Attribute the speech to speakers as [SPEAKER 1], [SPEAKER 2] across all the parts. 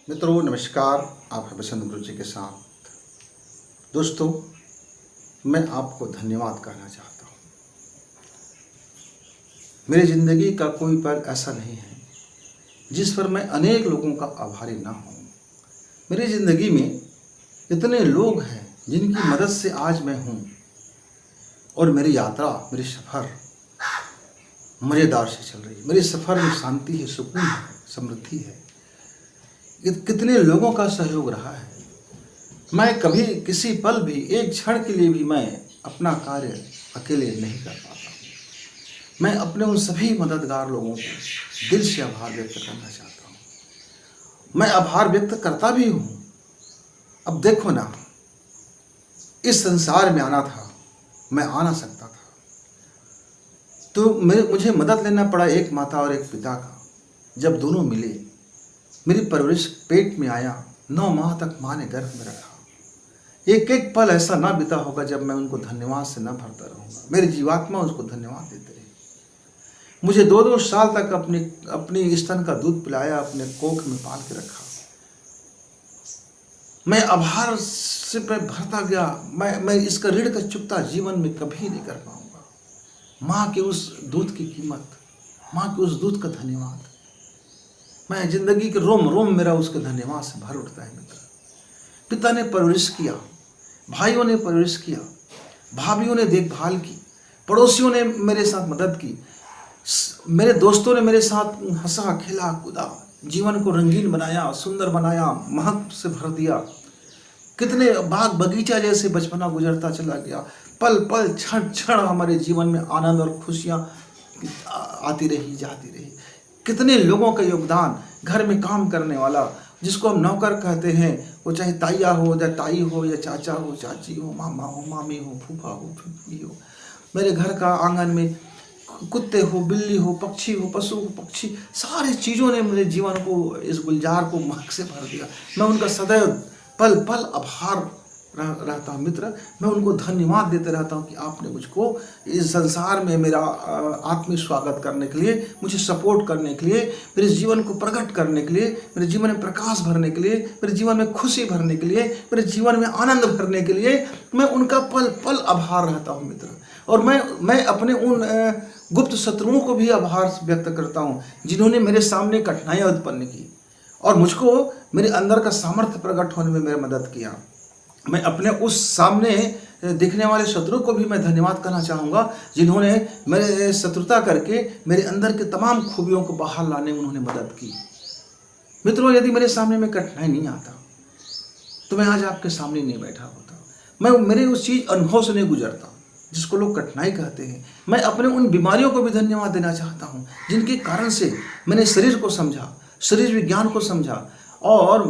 [SPEAKER 1] मित्रों नमस्कार। आप हैं बसंत गुरु जी के साथ। दोस्तों, मैं आपको धन्यवाद कहना चाहता हूँ। मेरी ज़िंदगी का कोई पल ऐसा नहीं है जिस पर मैं अनेक लोगों का आभारी ना हूँ। मेरी ज़िंदगी में इतने लोग हैं जिनकी मदद से आज मैं हूँ और मेरी यात्रा, मेरी सफ़र मज़ेदार से चल रही है। मेरे सफ़र में शांति है, सुकून है, समृद्धि है। कितने लोगों का सहयोग रहा है। मैं कभी किसी पल भी, एक क्षण के लिए भी मैं अपना कार्य अकेले नहीं कर पाता। मैं अपने उन सभी मददगार लोगों को दिल से आभार व्यक्त करना चाहता हूँ। मैं आभार व्यक्त करता भी हूँ। अब देखो ना, इस संसार में आना था, मैं आ ना सकता था, तो मुझे मदद लेना पड़ा एक माता और एक पिता का। जब दोनों मिले, मेरी परवरिश पेट में आया, 9 माह तक माँ ने गर्भ में रखा। एक एक पल ऐसा ना बीता होगा जब मैं उनको धन्यवाद से न भरता रहूँगा। मेरी जीवात्मा उसको धन्यवाद देते रहे। मुझे 2-2 साल तक अपनी स्तन का दूध पिलाया, अपने कोख में पाल के रखा। मैं आभार से मैं भरता गया। मैं इसका ऋण का चुकता जीवन में कभी नहीं कर पाऊंगा। माँ के उस दूध की कीमत, माँ के उस दूध का धन्यवाद, मैं जिंदगी के रोम रोम मेरा उसके धन्यवाद से भर उठता है। मित्र, पिता ने परवरिश किया, भाइयों ने परवरिश किया, भाभियों ने देखभाल की, पड़ोसियों ने मेरे साथ मदद की, मेरे दोस्तों ने मेरे साथ हंसा खेला कूदा, जीवन को रंगीन बनाया, सुंदर बनाया, महक से भर दिया। कितने बाग बगीचा जैसे बचपना गुजरता चला गया। पल पल क्षण क्षण हमारे जीवन में आनंद और खुशियाँ आती रही, जाती रही। कितने लोगों का योगदान, घर में काम करने वाला, जिसको हम नौकर कहते हैं, वो चाहे ताइया हो या ताई हो या चाचा हो, चाची हो, मामा हो, मामी हो, फूफा हो, फूफी हो। मेरे घर का आंगन में कुत्ते हो, बिल्ली हो, पक्षी हो, पशु हो, पक्षी, सारी चीज़ों ने मेरे जीवन को, इस गुलजार को महक से भर दिया। मैं उनका सदैव पल पल आभार रहता हूँ। मित्र, मैं उनको धन्यवाद देते रहता हूँ कि आपने मुझको इस संसार में मेरा आत्मीय स्वागत करने के लिए, मुझे सपोर्ट करने के लिए, मेरे जीवन को प्रकट करने के लिए, मेरे जीवन में प्रकाश भरने के लिए, मेरे जीवन में खुशी भरने के लिए, मेरे जीवन में आनंद भरने के लिए मैं उनका पल पल आभार रहता हूँ। मित्र, और मैं अपने उन गुप्त शत्रुओं को भी आभार व्यक्त करता हूँ जिन्होंने मेरे सामने कठिनाइयाँ उत्पन्न की और मुझको मेरे अंदर का सामर्थ्य प्रकट होने में मेरी मदद किया। मैं अपने उस सामने दिखने वाले शत्रु को भी मैं धन्यवाद करना चाहूँगा जिन्होंने मेरे शत्रुता करके मेरे अंदर के तमाम खूबियों को बाहर लाने में उन्होंने मदद की। मित्रों, यदि मेरे सामने में कठिनाई नहीं आता तो मैं आज आपके सामने नहीं बैठा होता। मैं मेरे उस चीज़ अनुभव से नहीं गुजरता जिसको लोग कठिनाई कहते हैं। मैं अपने उन बीमारियों को भी धन्यवाद देना चाहता हूँ जिनके कारण से मैंने शरीर को समझा, शरीर विज्ञान को समझा और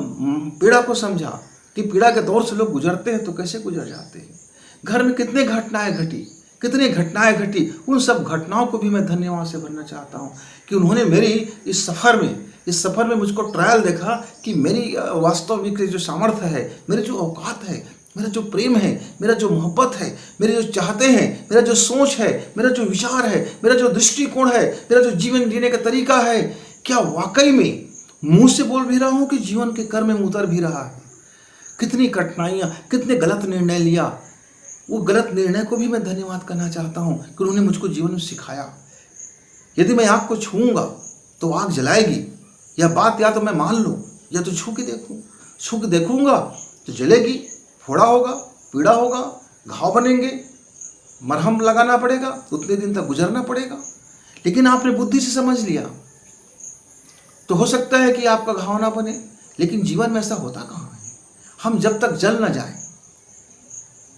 [SPEAKER 1] पीड़ा को समझा कि पीड़ा के दौर से लोग गुजरते हैं तो कैसे गुजर जाते हैं। घर में कितनी घटनाएं घटी, उन सब घटनाओं को भी मैं धन्यवाद से भरना चाहता हूँ कि उन्होंने मेरी इस सफ़र में मुझको ट्रायल देखा कि मेरी वास्तविक जो सामर्थ्य है, मेरी जो औकात है, मेरा जो प्रेम है, मेरा जो मोहब्बत है, मेरे जो चाहते हैं, मेरा जो सोच है, मेरा जो विचार है, मेरा जो दृष्टिकोण है, मेरा जो जीवन जीने का तरीका है, क्या वाकई में मुंह से बोल भी रहा हूँ कि जीवन के कर्म में उतर भी रहा है। कितनी कठिनाइयाँ, कितने गलत निर्णय लिया, वो गलत निर्णय को भी मैं धन्यवाद करना चाहता हूँ कि उन्होंने मुझको जीवन में सिखाया। यदि मैं आग को छूऊंगा तो आग जलाएगी, यह बात या तो मैं मान लूँ या तो छू के देखूंगा तो जलेगी, फोड़ा होगा, पीड़ा होगा, घाव बनेंगे, मरहम लगाना पड़ेगा, उतने दिन तक गुजरना पड़ेगा। लेकिन आपने बुद्धि से समझ लिया तो हो सकता है कि आपका घाव ना बने, लेकिन जीवन में ऐसा होता कहाँ है। हम जब तक जल ना जाए,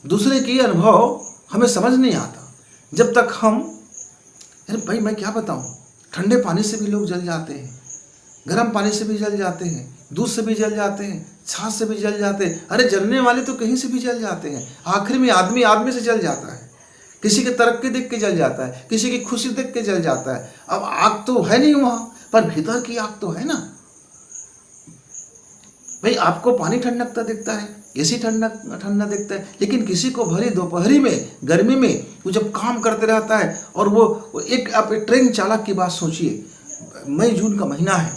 [SPEAKER 1] दूसरे की अनुभव हमें समझ नहीं आता। जब तक हम, अरे भाई मैं क्या बताऊं, ठंडे पानी से भी लोग जल जाते हैं, गर्म पानी से भी जल जाते हैं, दूध से भी जल जाते हैं, छाछ से भी जल जाते हैं। अरे जलने वाले तो कहीं से भी जल जाते हैं। आखिर में आदमी से जल जाता है। किसी के तरक्की देख के जल जाता है, किसी की खुशी देख के जल जाता है। अब आग तो है नहीं वहाँ, पर भीतर की आग तो है ना। भाई आपको पानी ठंडकता दिखता है, एसी ठंडा दिखता है, लेकिन किसी को भरी दोपहरी में, गर्मी में वो जब काम करते रहता है और वो आप ट्रेन चालक की बात सोचिए, मई जून का महीना है,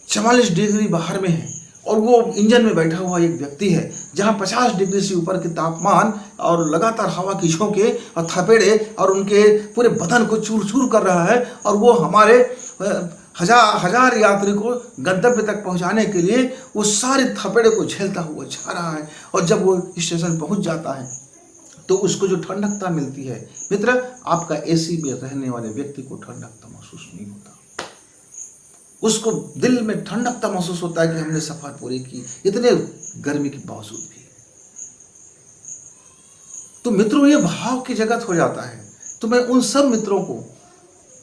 [SPEAKER 1] 44 डिग्री बाहर में है, और वो इंजन में बैठा हुआ एक व्यक्ति है जहाँ 50 डिग्री से ऊपर के तापमान और लगातार हवा की झोंके और थपेड़े और उनके पूरे बदन को चूर चूर कर रहा है, और वो हमारे हजार यात्री को गंतव्य तक पहुंचाने के लिए वो सारे थपेड़े को झेलता हुआ जा रहा है। और जब वो स्टेशन पहुंच जाता है तो उसको जो ठंडकता मिलती है मित्र, आपका एसी में रहने वाले व्यक्ति को ठंडकता महसूस नहीं होता। उसको दिल में ठंडकता महसूस होता है कि हमने सफर पूरी की इतने गर्मी के बावजूद भी। तो मित्रों, ये भाव की जगत हो जाता है। तो मैं उन सब मित्रों को,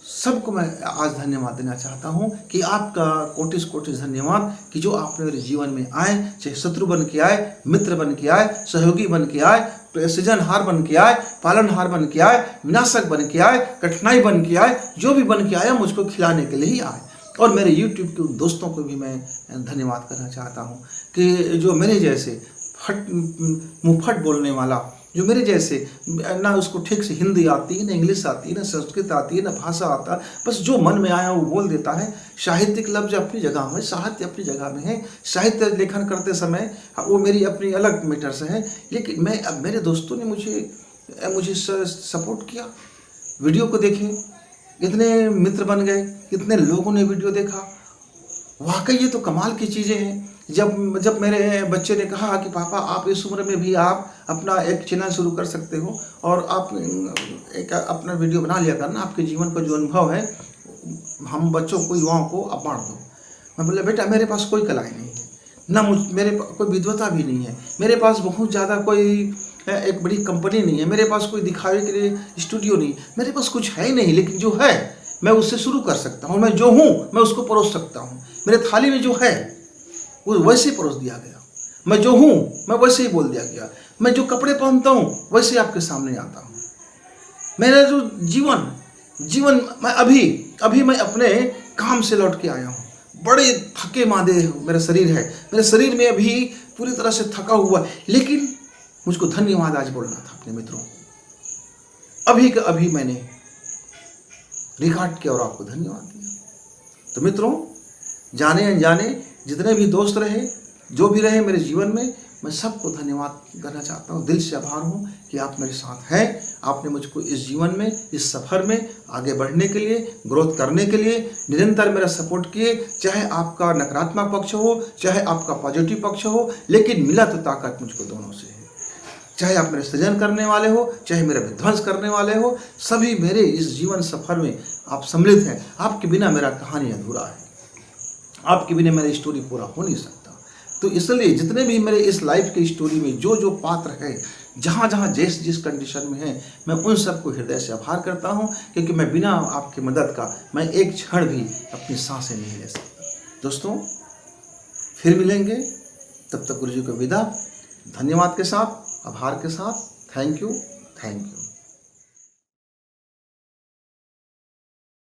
[SPEAKER 1] सबको मैं आज धन्यवाद देना चाहता हूं कि आपका कोटिस कोटिस धन्यवाद कि जो आपने मेरे जीवन में आए, चाहे शत्रु बन के आए, मित्र बन के आए, सहयोगी बन के आए, सृजनहार बन के आए, पालनहार बन के आए, विनाशक बन के आए, कठिनाई बन के आए, जो भी बन के आया मुझको खिलाने के लिए ही आए। और मेरे YouTube के उन दोस्तों को भी मैं धन्यवाद करना चाहता हूँ कि जो मेरे जैसे मुंहफट बोलने वाला, जो मेरे जैसे ना उसको ठीक से हिंदी आती है, ना इंग्लिश आती है, ना संस्कृत आती है, ना भाषा आता, बस जो मन में आया वो बोल देता है। साहित्यिक लफ्ज अपनी जगह में, साहित्य अपनी जगह में है। साहित्य लेखन करते समय वो मेरी अपनी अलग मैटर्स है, लेकिन मैं अब मेरे दोस्तों ने मुझे सपोर्ट किया, वीडियो को देखे, इतने मित्र बन गए, कितने लोगों ने वीडियो देखा। वाकई ये तो कमाल की चीज़ें हैं। जब मेरे बच्चे ने कहा कि पापा आप इस उम्र में भी आप अपना एक चैनल शुरू कर सकते हो और आप एक अपना वीडियो बना लिया करना, आपके जीवन का जो अनुभव है हम बच्चों को, युवाओं को आप बांट दो। मैं बोला बेटा मेरे पास कोई कलाएँ नहीं है, ना मेरे कोई विद्वता भी नहीं है, मेरे पास बहुत ज़्यादा कोई एक बड़ी कंपनी नहीं है, मेरे पास कोई दिखावे के लिए स्टूडियो नहीं, मेरे पास कुछ है ही नहीं, लेकिन जो है मैं उससे शुरू कर सकता हूँ। मैं जो हूँ मैं उसको परोस सकता हूँ। मेरे थाली में जो है वो वैसे ही परोस दिया गया। मैं जो हूँ मैं वैसे ही बोल दिया गया। मैं जो कपड़े पहनता हूँ वैसे आपके सामने आता हूँ। मेरा जो जीवन मैं अभी मैं अपने काम से लौट के आया हूँ। बड़े थके मांदे मेरा शरीर है, मेरे शरीर में अभी पूरी तरह से थका हुआ, लेकिन मुझको धन्यवाद आज बोलना था अपने मित्रों। अभी का अभी मैंने रिकॉर्ड किया और आपको धन्यवाद दिया। तो मित्रों, जाने अनजाने जितने भी दोस्त रहे, जो भी रहे मेरे जीवन में, मैं सबको धन्यवाद करना चाहता हूँ। दिल से आभार हूँ कि आप मेरे साथ हैं। आपने मुझको इस जीवन में, इस सफ़र में आगे बढ़ने के लिए, ग्रोथ करने के लिए निरंतर मेरा सपोर्ट किए। चाहे आपका नकारात्मक पक्ष हो, चाहे आपका पॉजिटिव पक्ष हो, लेकिन मिला तो ताकत मुझको दोनों से है। चाहे आप मेरे सृजन करने वाले हो, चाहे मेरा विध्वंस करने वाले हो, सभी मेरे इस जीवन सफर में आप सम्मिलित हैं। आपके बिना मेरा कहानी अधूरा है, आपके बिना मेरी स्टोरी पूरा हो नहीं सकता। तो इसलिए जितने भी मेरे इस लाइफ की स्टोरी में जो पात्र है, जहाँ जहाँ जिस कंडीशन में है, मैं उन सबको हृदय से आभार करता हूँ, क्योंकि मैं बिना आपकी मदद का मैं एक क्षण भी अपनी सांसें नहीं ले सकता। दोस्तों, फिर मिलेंगे, तब तक गुरु जी को विदा, धन्यवाद के साथ, आभार के साथ। Thank you.